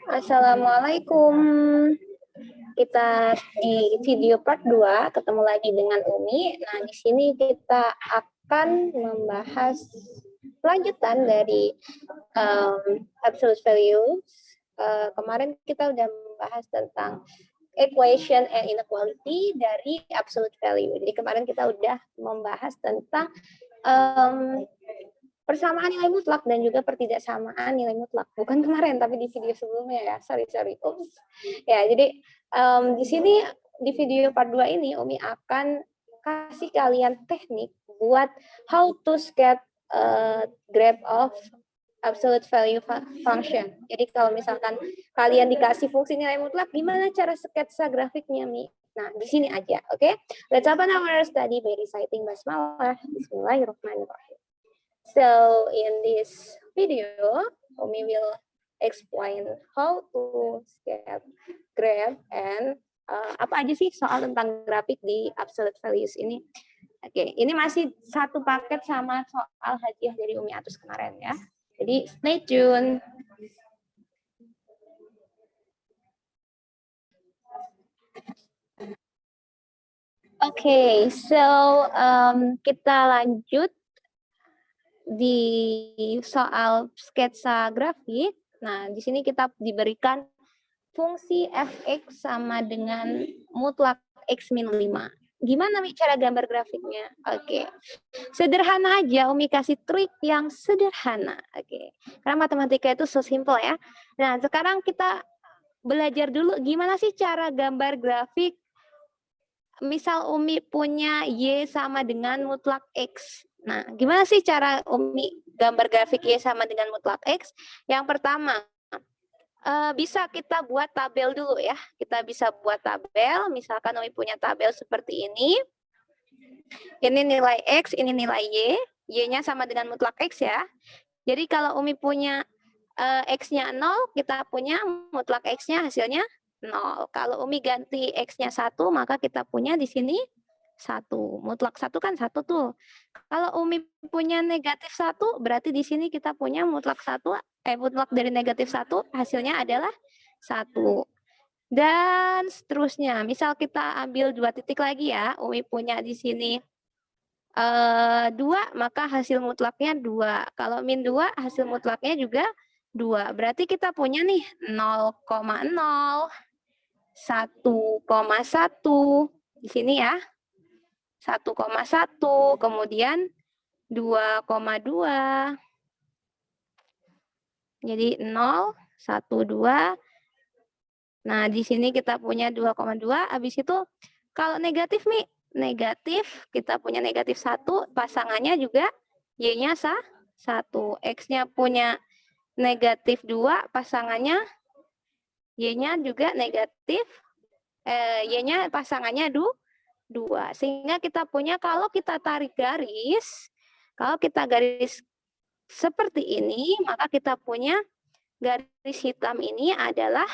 Assalamualaikum. Kita di video part 2 ketemu lagi dengan Umi. Nah, di sini kita akan membahas lanjutan dari absolute values. Kemarin kita udah membahas tentang equation and inequality dari absolute value. Jadi kemarin kita udah membahas tentang persamaan nilai mutlak dan juga pertidaksamaan nilai mutlak. Bukan kemarin, tapi di video sebelumnya ya. Sorry. Oops. Ya, jadi di sini di video part 2 ini Umi akan kasih kalian teknik buat how to get graph of absolute value function. Jadi kalau misalkan kalian dikasih fungsi nilai mutlak, gimana cara sketsa grafiknya, Mi? Nah, di sini aja, oke? Okay? Let's open our study by reciting basmalah. Bismillahirrahmanirrahim. So, in this video, Umi will explain how to sketch graph and apa aja sih soal tentang grafik di absolute values ini. Oke, ini masih satu paket sama soal hadiah dari Umi Atus kemarin ya. Jadi stay tune. Oke, so kita lanjut di soal sketsa grafik. Nah, di sini kita diberikan fungsi fx sama dengan mutlak x min 5. Gimana Mi cara gambar grafiknya? Oke. Sederhana aja, Umi kasih trik yang sederhana. Oke. Karena matematika itu so simple ya. Nah, sekarang kita belajar dulu gimana sih cara gambar grafik. Misal Umi punya Y sama dengan mutlak X. Nah, gimana sih cara Umi gambar grafik Y sama dengan mutlak X? Yang pertama, bisa kita buat tabel dulu ya. Kita bisa buat tabel, misalkan Umi punya tabel seperti ini. Ini nilai X, ini nilai Y. Y-nya sama dengan mutlak X ya. Jadi kalau Umi punya X-nya 0, kita punya mutlak X-nya hasilnya 0. Kalau Umi ganti X-nya 1, maka kita punya di sini 1. Mutlak 1 kan 1 tuh. Kalau Umi punya negatif 1, berarti di sini kita punya mutlak 1, mutlak dari negatif 1, hasilnya adalah 1. Dan seterusnya. Misal kita ambil 2 titik lagi ya. Umi punya di sini 2, maka hasil mutlaknya 2. Kalau min 2, hasil mutlaknya juga 2. Berarti kita punya nih 0,0, 1,1 di sini ya. 1,1, kemudian 2,2. Jadi 0, 1, 2. Nah, di sini kita punya 2,2. Habis itu kalau negatif nih, negatif, kita punya negatif 1, pasangannya juga Y-nya 1. X-nya punya negatif 2, pasangannya Y-nya juga negatif, Y-nya pasangannya 2. Sehingga kita punya kalau kita tarik garis, kalau kita garis seperti ini, maka kita punya garis hitam ini adalah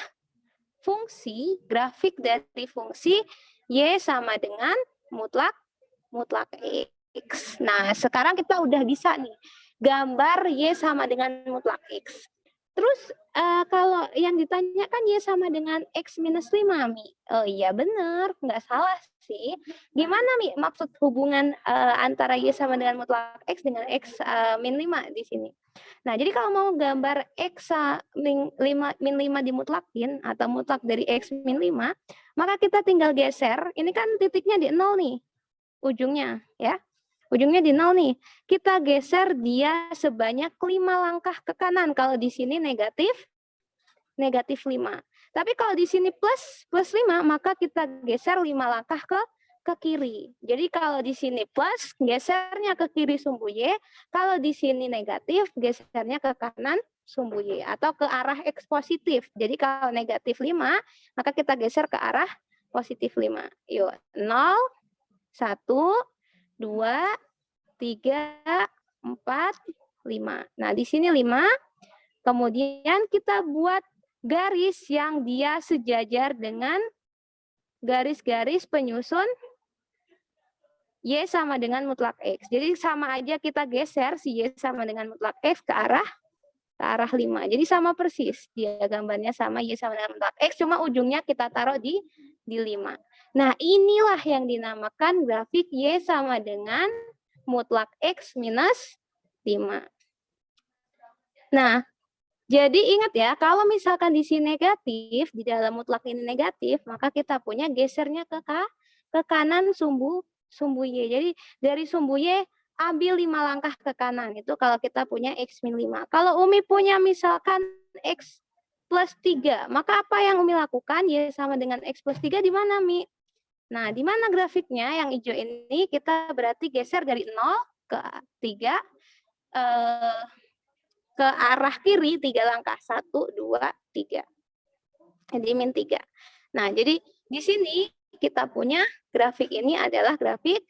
fungsi, grafik dari fungsi Y sama dengan mutlak X. Nah, sekarang kita udah bisa nih gambar Y sama dengan mutlak X. Terus kalau yang ditanyakan Y sama dengan X minus 5, Mi. Oh iya benar, nggak salah sih. Gimana, Mi, maksud hubungan antara Y sama dengan mutlak X dengan X min 5 di sini? Nah, jadi kalau mau gambar X min 5 dimutlakin atau mutlak dari X min 5, maka kita tinggal geser. Ini kan titiknya di 0 nih, ujungnya ya. Ujungnya di 0 nih. Kita geser dia sebanyak 5 langkah ke kanan. Kalau di sini negatif 5. Tapi kalau di sini plus 5, maka kita geser 5 langkah ke kiri. Jadi kalau di sini plus, gesernya ke kiri sumbu Y. Kalau di sini negatif, gesernya ke kanan sumbu Y. Atau ke arah X positif. Jadi kalau negatif 5, maka kita geser ke arah positif 5. Yuk, 0, 1, 2, 3, 4, 5. Nah, di sini 5. Kemudian kita buat garis yang dia sejajar dengan garis-garis penyusun Y sama dengan mutlak X. Jadi sama aja kita geser si Y sama dengan mutlak X ke arah 5. Jadi sama persis. Dia gambarnya sama Y sama dengan mutlak X, cuma ujungnya kita taruh di 5. Nah, inilah yang dinamakan grafik Y sama dengan mutlak X minus 5. Nah, jadi ingat ya, kalau misalkan di sini negatif, di dalam mutlak ini negatif, maka kita punya gesernya ke kanan sumbu Y. Jadi dari sumbu Y ambil 5 langkah ke kanan. Itu kalau kita punya X min 5. Kalau Umi punya misalkan X plus 3, maka apa yang Umi lakukan? Y sama dengan X plus 3 di mana, Mi? Nah, di mana grafiknya yang hijau ini? Kita berarti geser dari 0 ke 3, ke arah kiri 3 langkah. 1, 2, 3. Jadi min 3. Nah, jadi di sini kita punya grafik ini adalah grafik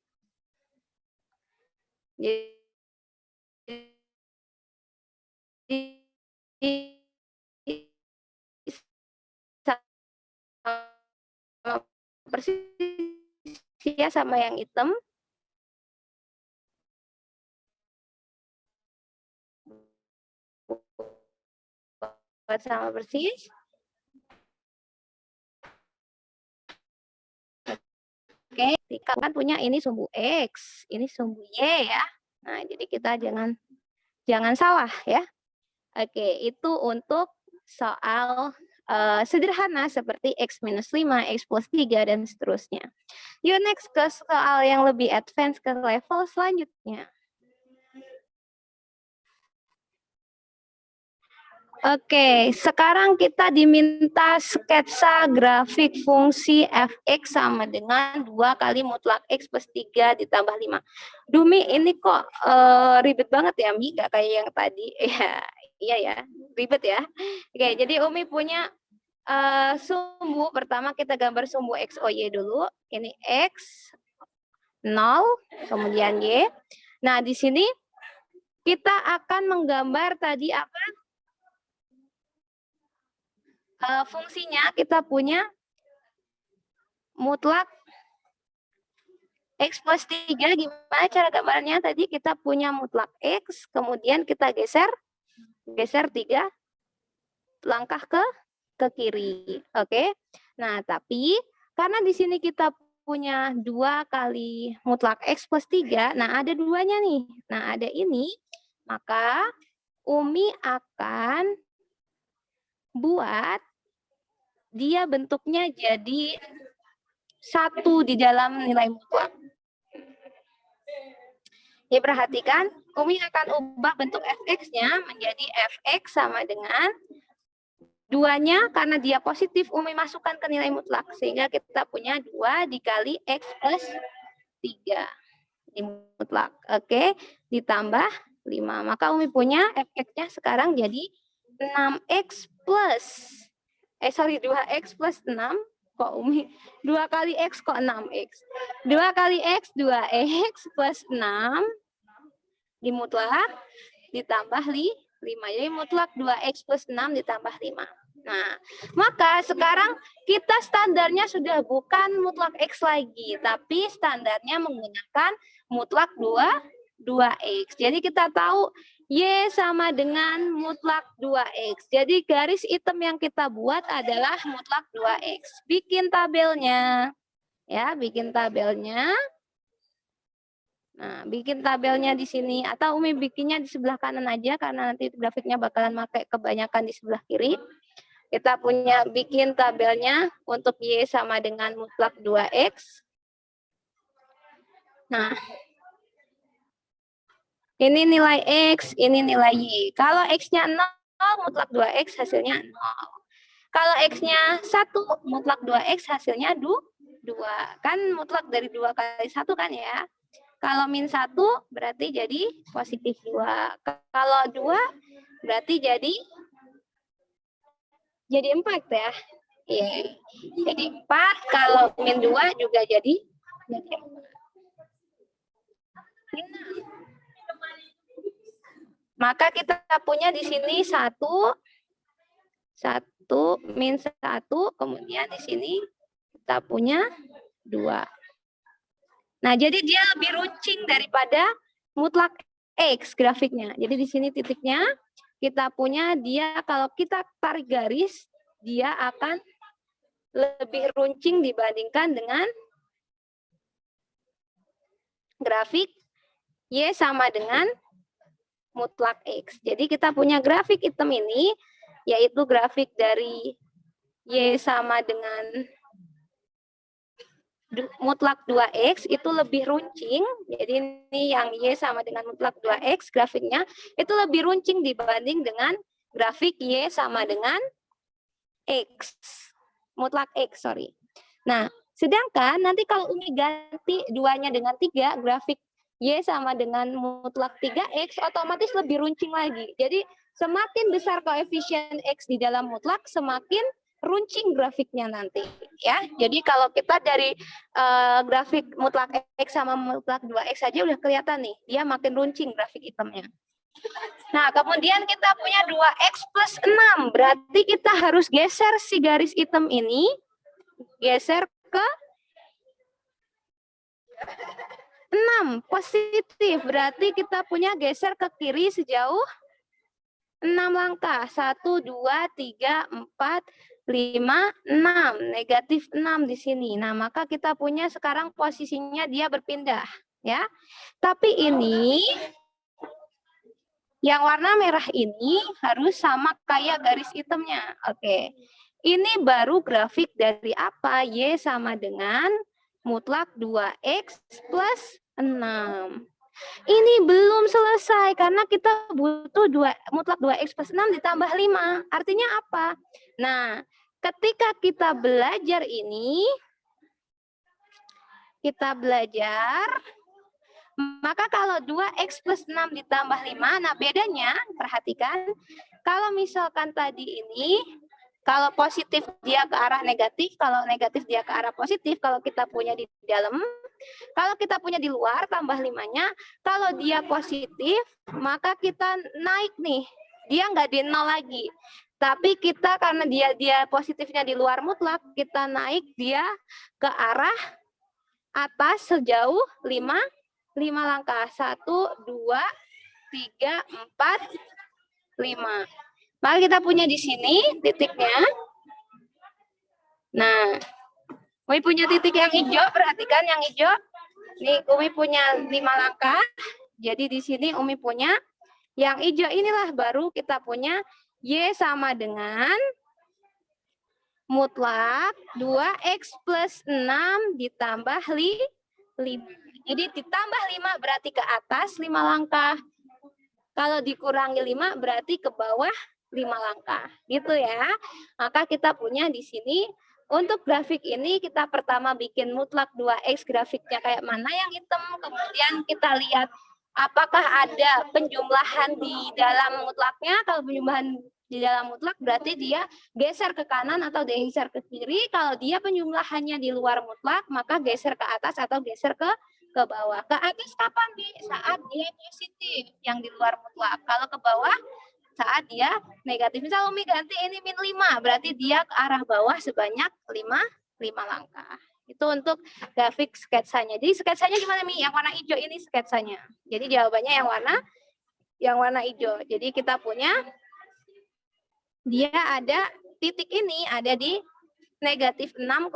persis ya sama yang hitam. Sama persis. Oke, kita kan punya ini sumbu X, ini sumbu Y ya. Nah, jadi kita jangan salah ya. Oke, itu untuk soal sederhana seperti X minus 5, X plus 3, dan seterusnya. Yuk next ke soal yang lebih advance ke level selanjutnya. Oke, sekarang kita diminta sketsa grafik fungsi fx sama dengan 2 kali mutlak x plus 3 ditambah 5. Duh, Mi, ini kok ribet banget ya, Mi? Gak kayak yang tadi. Ya, iya ya, ribet ya. Oke, jadi Umi punya sumbu. Pertama kita gambar sumbu x, o, y dulu. Ini x, 0, kemudian y. Nah, di sini kita akan menggambar tadi apa? Fungsinya kita punya mutlak X plus 3. Gimana cara gambarnya? Tadi kita punya mutlak X, kemudian kita geser 3 langkah ke kiri. Oke. Nah, tapi karena di sini kita punya 2 kali mutlak X plus 3, nah ada 2-nya nih. Nah, ada ini, maka Umi akan buat dia bentuknya jadi 1 di dalam nilai mutlak. Ya, perhatikan, Umi akan ubah bentuk fx-nya menjadi fx sama dengan 2-nya, karena dia positif, Umi masukkan ke nilai mutlak. Sehingga kita punya 2 dikali x plus 3 di mutlak. Oke, ditambah 5. Maka Umi punya fx-nya sekarang jadi 6x plus 2x plus 6. Kok Umi 2 kali x kok 6x? 2 kali x 2x plus 6 di mutlak ditambah 5. Jadi mutlak 2x plus 6 ditambah 5. Nah, maka sekarang kita standarnya sudah bukan mutlak x lagi, tapi standarnya menggunakan mutlak 2x. Jadi kita tahu Y sama dengan mutlak 2x. Jadi garis hitam yang kita buat adalah mutlak 2x. Bikin tabelnya. Ya, bikin tabelnya. Nah, bikin tabelnya di sini. Atau Umi bikinnya di sebelah kanan aja, karena nanti grafiknya bakalan pakai kebanyakan di sebelah kiri. Kita punya bikin tabelnya untuk Y sama dengan mutlak 2x. Nah, ini nilai X, ini nilai Y. Kalau X-nya 0, mutlak 2X hasilnya 0. Kalau X-nya 1, mutlak 2X hasilnya 2. Kan mutlak dari 2 kali 1 kan ya. Kalau min 1 berarti jadi positif 2. Kalau 2 berarti jadi 4 ya. Iya. Jadi 4. Kalau min 2 juga jadi 4. Maka kita punya di sini 1 min 1, kemudian di sini kita punya 2. Nah, jadi dia lebih runcing daripada mutlak X grafiknya. Jadi di sini titiknya kita punya dia kalau kita tarik garis, dia akan lebih runcing dibandingkan dengan grafik Y sama dengan mutlak X. Jadi kita punya grafik hitam ini, yaitu grafik dari Y sama dengan mutlak 2X itu lebih runcing. Jadi ini yang Y sama dengan mutlak 2X grafiknya itu lebih runcing dibanding dengan grafik Y sama dengan X. Mutlak X, sorry. Nah, sedangkan nanti kalau Umi ganti 2-nya dengan 3, grafik Y sama dengan mutlak 3X otomatis lebih runcing lagi. Jadi semakin besar koefisien X di dalam mutlak, semakin runcing grafiknya nanti ya. Jadi kalau kita dari grafik mutlak X sama mutlak 2X saja udah kelihatan nih, dia makin runcing grafik hitamnya. Nah, kemudian kita punya 2X plus 6. Berarti kita harus geser si garis hitam ini, geser ke 6, positif. Berarti kita punya geser ke kiri sejauh 6 langkah. 1, 2, 3, 4, 5, 6. Negatif 6 di sini. Nah, maka kita punya sekarang posisinya dia berpindah. Ya. Tapi ini, yang warna merah ini harus sama kayak garis hitamnya. Oke. Ini baru grafik dari apa? Y sama dengan mutlak 2X plus 6. Ini belum selesai karena kita butuh mutlak 2X plus 6 ditambah 5. Artinya apa? Nah, ketika kita belajar ini, maka kalau 2X plus 6 ditambah 5, nah bedanya, perhatikan, kalau misalkan tadi ini, kalau positif dia ke arah negatif, kalau negatif dia ke arah positif, kalau kita punya di dalam, kalau kita punya di luar, tambah 5-nya, kalau dia positif, maka kita naik nih, dia nggak di 0 lagi. Tapi kita karena dia positifnya di luar mutlak, kita naik dia ke arah atas sejauh 5 langkah. 1, 2, 3, 4, 5. Maka kita punya di sini titiknya. Nah, Umi punya titik yang hijau, perhatikan yang hijau. Nih, Umi punya 5 langkah. Jadi di sini Umi punya yang hijau inilah baru kita punya Y sama dengan mutlak 2X plus 6 ditambah 5. Jadi ditambah 5 berarti ke atas 5 langkah. Kalau dikurangi 5 berarti ke bawah 5 langkah. Gitu ya. Maka kita punya di sini untuk grafik ini kita pertama bikin mutlak 2X grafiknya kayak mana yang hitam. Kemudian kita lihat apakah ada penjumlahan di dalam mutlaknya. Kalau penjumlahan di dalam mutlak berarti dia geser ke kanan atau geser ke kiri. Kalau dia penjumlahannya di luar mutlak maka geser ke atas atau geser ke bawah. Ke atas kapan, Bi? Saat dia positif yang di luar mutlak. Kalau ke bawah saat dia negatif. Misal Umi ganti ini min 5, berarti dia ke arah bawah sebanyak 5 langkah. Itu untuk grafik sketsanya. Jadi sketsanya gimana, Mi? Yang warna hijau ini sketsanya. Jadi jawabannya yang warna hijau. Jadi kita punya dia ada titik ini ada di negatif 6,5.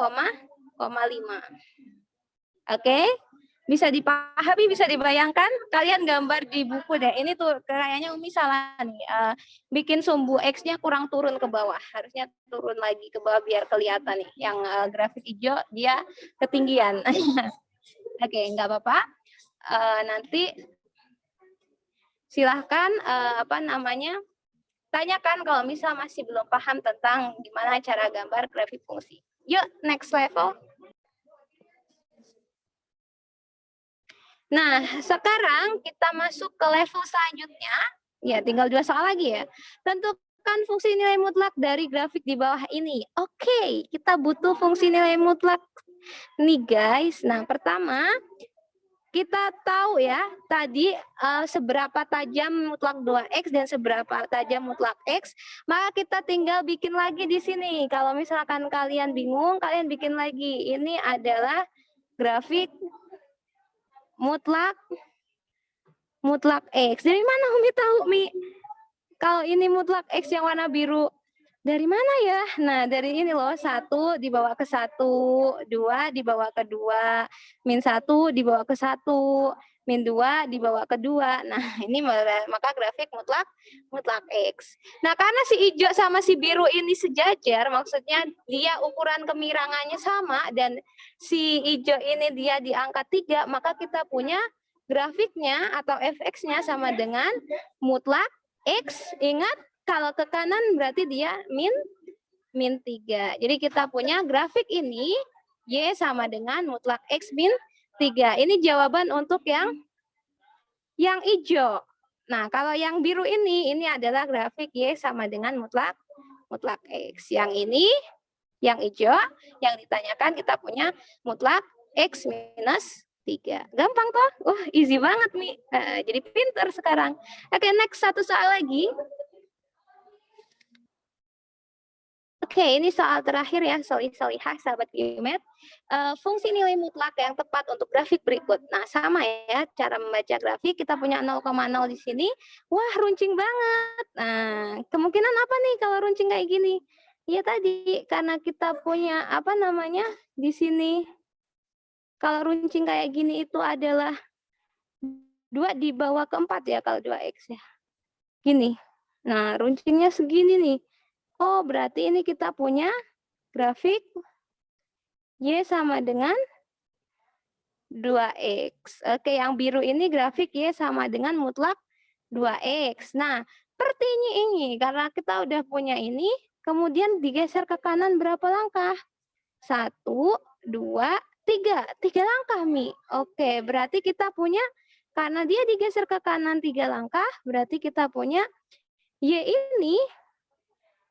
Oke? Bisa dipahami, bisa dibayangkan? Kalian gambar di buku deh. Ini tuh kayaknya Umi salah nih. Bikin sumbu X-nya kurang turun ke bawah. Harusnya turun lagi ke bawah biar kelihatan nih. Yang grafik hijau dia ketinggian. Oke, nggak apa-apa. Nanti silahkan tanyakan kalau misal masih belum paham tentang gimana cara gambar grafik fungsi. Yuk, next level. Nah, sekarang kita masuk ke level selanjutnya. Ya, tinggal 2 soal lagi ya. Tentukan fungsi nilai mutlak dari grafik di bawah ini. Oke, kita butuh fungsi nilai mutlak nih guys. Nah, pertama kita tahu ya tadi seberapa tajam mutlak 2X dan seberapa tajam mutlak X. Maka kita tinggal bikin lagi di sini. Kalau misalkan kalian bingung, kalian bikin lagi. Ini adalah grafik mutlak X. Dari mana Umi tahu, Mi? Kalau ini mutlak X yang warna biru, dari mana ya? Nah, dari ini loh, 1 dibawa ke 1, 2 dibawa ke 2, -1 dibawa ke 1, -2 dibawa ke 2. Nah, ini maka grafik mutlak X. Nah, karena si hijau sama si biru ini sejajar, maksudnya dia ukuran kemirangannya sama dan si hijau ini dia di angka 3, maka kita punya grafiknya atau fx-nya sama dengan mutlak X. Ingat, kalau ke kanan berarti dia min 3. Jadi kita punya grafik ini Y sama dengan mutlak X min 3. Ini jawaban untuk yang hijau. Nah, kalau yang biru ini adalah grafik Y sama dengan mutlak X. Yang ini, yang hijau, yang ditanyakan kita punya mutlak X minus 3. Gampang toh? Easy banget nih. Jadi pinter sekarang. Oke, next satu soal lagi. Oke, ini soal terakhir ya, solihah sahabat Geomet. Fungsi nilai mutlak yang tepat untuk grafik berikut. Nah, sama ya, cara membaca grafik, kita punya 0,0 di sini. Wah, runcing banget. Nah, kemungkinan apa nih kalau runcing kayak gini? Ya tadi, karena kita punya, di sini. Kalau runcing kayak gini itu adalah 2 dibawa ke 4 ya, kalau 2X ya. Gini. Nah, runcingnya segini nih. Oh, berarti ini kita punya grafik Y sama dengan 2X. Oke, yang biru ini grafik Y sama dengan mutlak 2X. Nah, seperti ini, karena kita udah punya ini, kemudian digeser ke kanan berapa langkah? 1, 2, 3. 3 langkah, Mi. Oke, berarti kita punya, karena dia digeser ke kanan 3 langkah, berarti kita punya Y ini,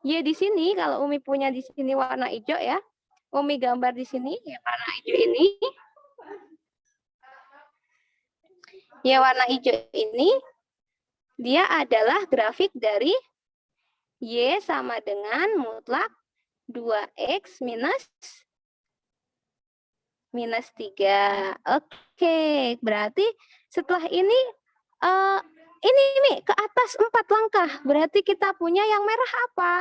Y di sini, kalau Umi punya di sini warna hijau ya, Umi gambar di sini, ya warna hijau ini. Ya warna hijau ini, dia adalah grafik dari Y sama dengan mutlak 2X minus 3. Oke, berarti setelah ini ke atas 4 langkah. Berarti kita punya yang merah apa?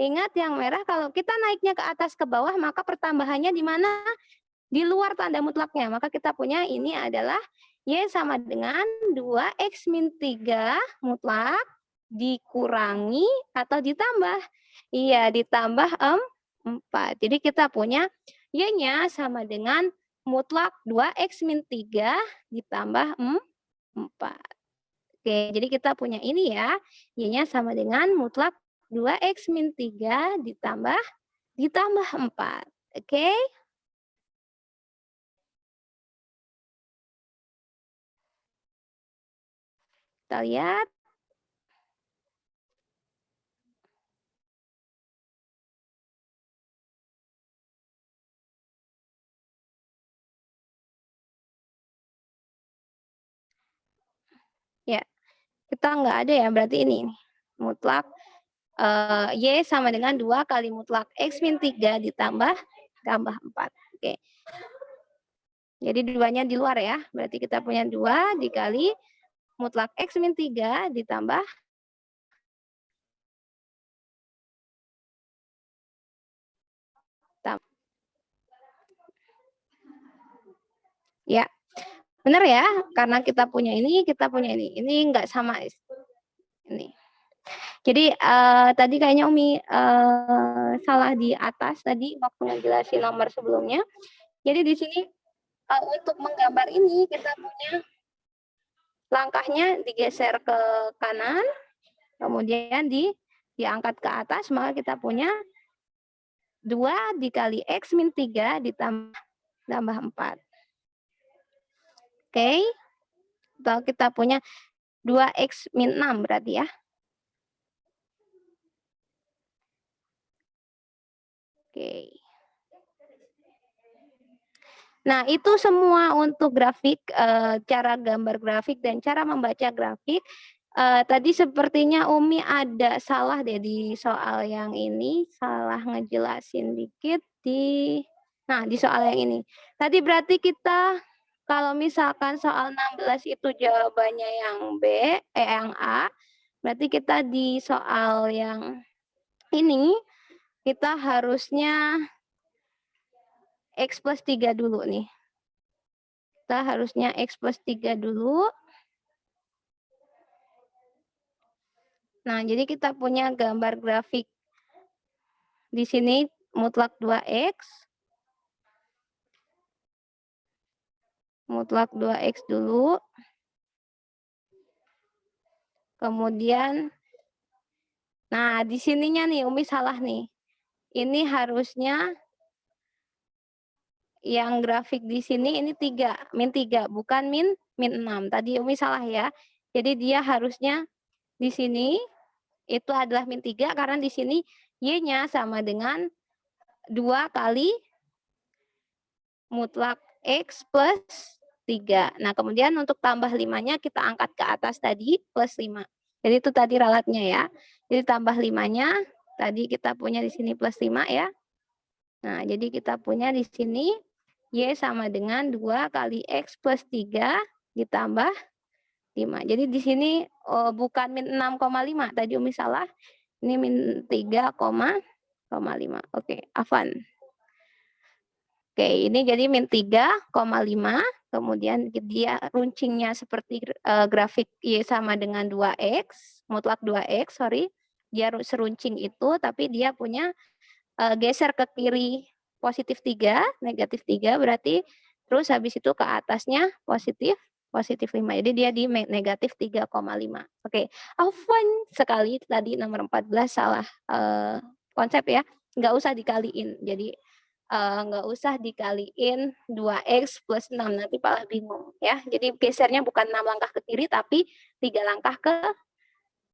Ingat yang merah kalau kita naiknya ke atas ke bawah maka pertambahannya di mana? Di luar tanda mutlaknya. Maka kita punya ini adalah Y sama dengan 2X min 3 mutlak dikurangi atau ditambah. Iya, ditambah 4. Jadi kita punya Y-nya sama dengan mutlak 2X min 3 ditambah 4. Oke, jadi kita punya ini ya. Y-nya sama dengan mutlak 2X min 3 ditambah 4. Oke. Kita lihat. Ya, kita nggak ada ya, berarti ini. Mutlak Y sama dengan 2 kali mutlak X min 3 ditambah 4. Oke. Jadi duanya di luar ya, berarti kita punya 2 dikali mutlak X min 3 ditambah ya. Benar ya, karena kita punya ini, kita punya ini. Ini enggak sama ini. Jadi tadi kayaknya Umi salah di atas tadi waktu ngejelasin nomor sebelumnya. Jadi di sini untuk menggambar ini kita punya langkahnya digeser ke kanan, kemudian diangkat ke atas, maka kita punya 2 dikali X min 3 ditambah 4. Oke. Atau kita punya 2X min 6 berarti ya. Oke. Nah, itu semua untuk grafik, cara gambar grafik dan cara membaca grafik. Tadi sepertinya Umi ada salah deh di soal yang ini, salah ngejelasin dikit di soal yang ini. Tadi berarti kita Kalau misalkan soal 16 itu jawabannya yang yang A, berarti kita di soal yang ini, kita harusnya X plus 3 dulu nih. Kita harusnya X plus 3 dulu. Nah, jadi kita punya gambar grafik. Di sini mutlak 2X. Mutlak 2X dulu. Kemudian, nah di sininya nih Umi salah nih. Ini harusnya yang grafik di sini ini 3, min 3, bukan min 6. Tadi Umi salah ya. Jadi dia harusnya di sini itu adalah min 3 karena di sini Y-nya sama dengan 2 kali mutlak X plus 3. Nah, kemudian untuk tambah 5-nya kita angkat ke atas tadi plus 5. Jadi itu tadi ralatnya ya. Jadi tambah 5-nya tadi kita punya di sini plus 5 ya. Nah, jadi kita punya di sini Y sama dengan 2 kali X plus 3 ditambah 5. Jadi di sini bukan min 6,5. Tadi Umi salah. Ini min 3,5. Oke, Afan. Oke, ini jadi min 3,5. Kemudian dia runcingnya seperti grafik Y sama dengan 2X. Mutlak 2X, sorry. Dia seruncing itu, tapi dia punya geser ke kiri positif 3, negatif 3 berarti. Terus habis itu ke atasnya positif 5. Jadi dia di negatif 3,5. Oke, Afwan sekali tadi nomor 14 salah konsep ya. Nggak usah dikaliin. Jadi nggak usah dikaliin 2X plus 6. Nanti malah bingung ya. Jadi gesernya bukan 6 langkah ke kiri, tapi 3 langkah ke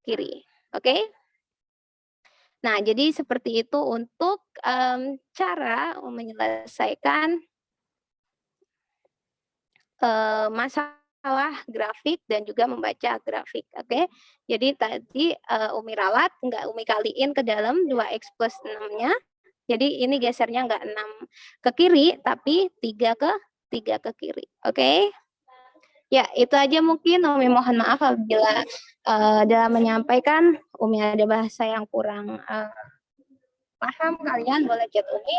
kiri. Oke? Nah, jadi seperti itu untuk cara menyelesaikan masalah grafik dan juga membaca grafik. Oke, jadi tadi Umi ralat, nggak Umi kaliin ke dalam 2X plus 6-nya. Jadi ini gesernya nggak 6 ke kiri, tapi 3 ke kiri. Oke? Ya, itu aja mungkin. Umi mohon maaf apabila dalam menyampaikan Umi ada bahasa yang kurang paham, kalian boleh chat Umi.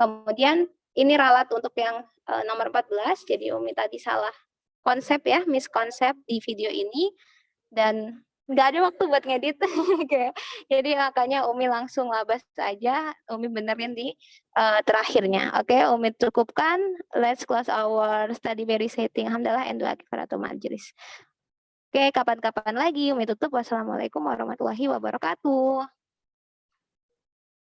Kemudian ini ralat untuk yang nomor 14, jadi Umi tadi salah konsep ya, miskonsep di video ini, dan nggak ada waktu buat ngedit. Jadi makanya Umi langsung labas aja, Umi benerin di terakhirnya. Oke, Umi cukupkan. Let's close our study very setting. Alhamdulillah, and kifaratul majlis. Oke, kapan-kapan lagi Umi tutup. Wassalamualaikum warahmatullahi wabarakatuh.